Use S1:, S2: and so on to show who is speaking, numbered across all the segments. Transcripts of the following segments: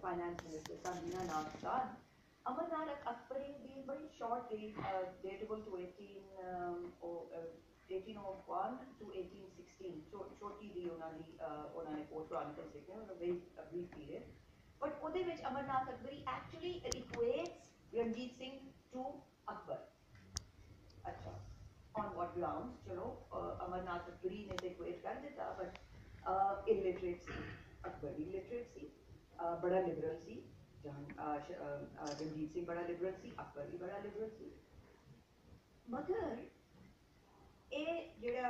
S1: finance minister, Sanjina Naqshband. Amarnath Akbari being very short read, datable to 1801 to 1816. Shorty di onane court chronicles liखे हैं, a very brief period. But ਉਹਦੇ ਵਿੱਚ Amarnath Akbari actually equates Ranjit Singh to Akbar. अच्छा, on what grounds? चलो Amarnath Akbari ने तो equate कर देता, but illiterate C, Akbari illiterate सी, बड़ा liberal सी, Ranjit Singh बड़ा liberal सी, Akbar भी बड़ा liberal सी. मगर ये ਜਿਹੜਾ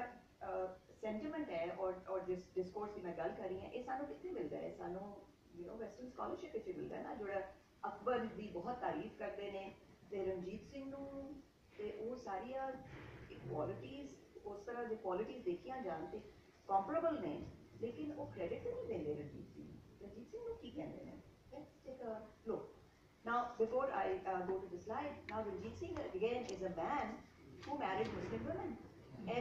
S1: sentiment है और जिस discourse की मैं गल कर रही हूँ, ये सानू कितने मिलता है? सानू western scholarship ਵਿੱਚ ਮਿਲਦਾ ਹੈ ਨਾ, ਜਿਹੜਾ ਅਕਬਰ ਦੀ ਬਹੁਤ ਤਾਰੀਫ ਕਰਦੇ ਨੇ ਤੇ ਰਣਜੀਤ ਸਿੰਘ ਨੂੰ ਤੇ ਉਹ ਸਾਰੀਆਂ ਕੁਆਲਿਟੀਜ਼ ਉਸ ਤਰ੍ਹਾਂ ਦੇ ਕੁਆਲਿਟੀਜ਼ ਦੇਖੀਆਂ ਜਾਣ ਤੇ ਕੰਪੈਰੇਬਲ ਨੇ, ਲੇਕਿਨ ਉਹ ਕ੍ਰੈਡਿਟ ਨਹੀਂ ਦਿੰਦੇ ਰਣਜੀਤ ਸਿੰਘ ਨੂੰ ਕੀ ਕਹਿੰਦੇ ਨੇ? Let's take a look. Now, before I go to the slide, now Ranjit Singh again is a man who married Muslim women.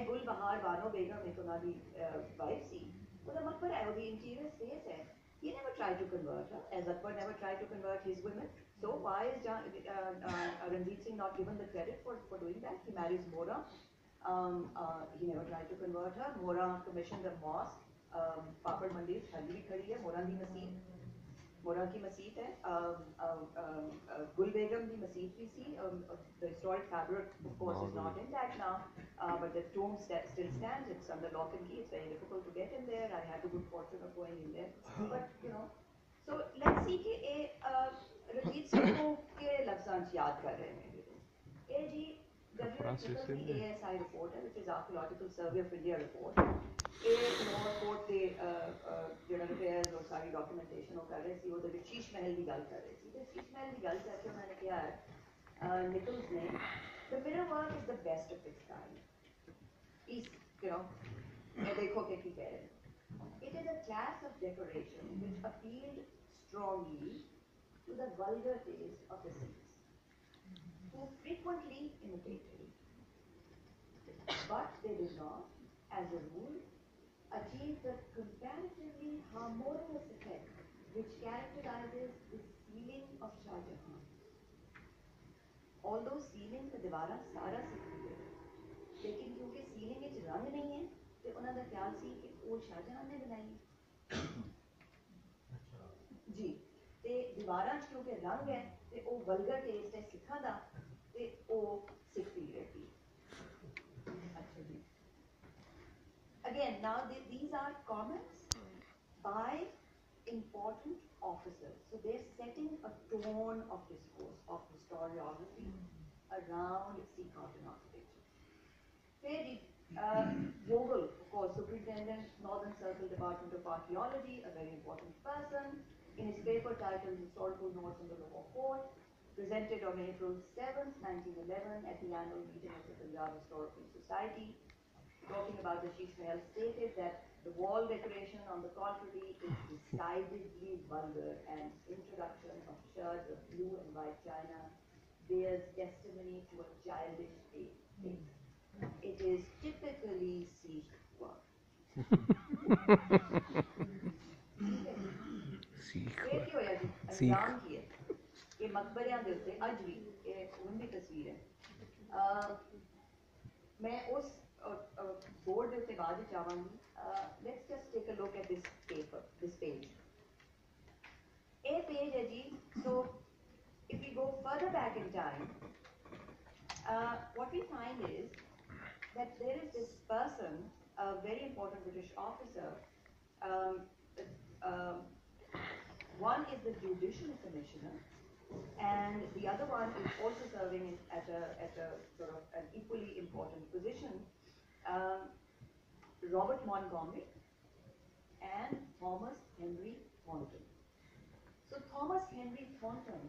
S1: Gul Bahar Bano Begum is ਉਹਨਾਂ ਦੀ wife ਸੀ. ਉਹਦਾ ਮਕਬਰ ਹੈ, ਉਹਦੀ interior space ਹੈ. He never tried to convert her, as Akbar never tried to convert his women. So why is Ranjit Singh not given the credit for doing that? He marries Mora. He never tried to convert her. Mora commissioned a mosque. Papad Mandir, Hali bhi khadi hai. Mora di Masjid. Mora ki Masjid hai. Gul Begum di Masjid bhi si. The historic fabric, of course, is not intact now, but the tomb still stands. It's under lock and key. It's very difficult to get in there. I had the good fortune of going in there. But so let's see कि Ranjit Singh को के लफ्ज़ां याद कर रहे हैं. ये जी WHS ASI report है, which is Archaeological Survey of India report. ये report के ਜਿਹੜਾ repairs और सारी documentation वो कर रहे सी, ਉਹਦੇ ਵਿੱਚ ਸ਼ੀਸ਼ ਮਹਿਲ ਦੀ ਗੱਲ ਕਰ ਰਹੇ ਸੀ ਤੇ ਸ਼ੀਸ਼ ਮਹਿਲ ਦੀ ਗੱਲ ਕਰਕੇ ਉਹਨਾਂ ਨੇ ਕਿਹਾ ਹੈ ਨਿਕਲਸ ਨੇ, the mirror work is the best of its kind. Is ये देखो कि ਕੀ ਕਹਿ ਰਹੇ हैं. It is a class of decoration which appealed strongly to the vulgar taste of the Sikhs, who frequently imitated it. But they did not, as a rule, achieve the comparatively harmonious effect which characterizes the ceiling of Shah Jahan. Although ceiling the दीवारा सारा सिख है, लेकिन क्योंकि ceiling में रंग नहीं है, तो उन्होंने का ख्याल सी कि वो शाहजहां ने बनाई जी. ते दीवारां च क्योंकि रंग है ते वो वल्गर टेस्ट है सिखां दा ते वो सिख पीरियड दी. अच्छा जी. Again, now these are comments by important officers. So they're setting a tone of discourse, of historiography around Sikh art and architecture. Very Vogel, of course, Superintendent, Northern Circle Department of Archaeology, a very important person, in his paper titled Historical Notes on the Lahore Fort, presented on April 7th, 1911 at the annual meeting of the Punjab Historical Society, talking about the Sheesh Mahal, stated that the wall decoration, on the contrary, is decidedly vulgar, and introduction of shirts of blue and white china bears testimony to a childish taste. It is typically Sikh work. ਇਹ ਕੀ ਹੋਇਆ ਜੀ? ਅੰਜਾਮ ਕੀ ਹੈ? ਇਹ ਮਕਬਰਿਆਂ ਦੇ ਉੱਤੇ ਅੱਜ ਵੀ ਇਹ ਹੁਣ ਦੀ ਤਸਵੀਰ ਹੈ. ਮੈਂ ਉਸ board ਦੇ ਉੱਤੇ ਬਾਅਦ ਵਿੱਚ ਆਵਾਂਗੀ. Let's just take a look at this paper, this page. ਇਹ page ਹੈ ਜੀ. So if we go further back in time, what we find is that there is this person, a very important British officer. One is the Judicial Commissioner, and the other one is also serving at a sort of an equally important position. Robert Montgomery and Thomas Henry Thornton. So Thomas Henry Thornton,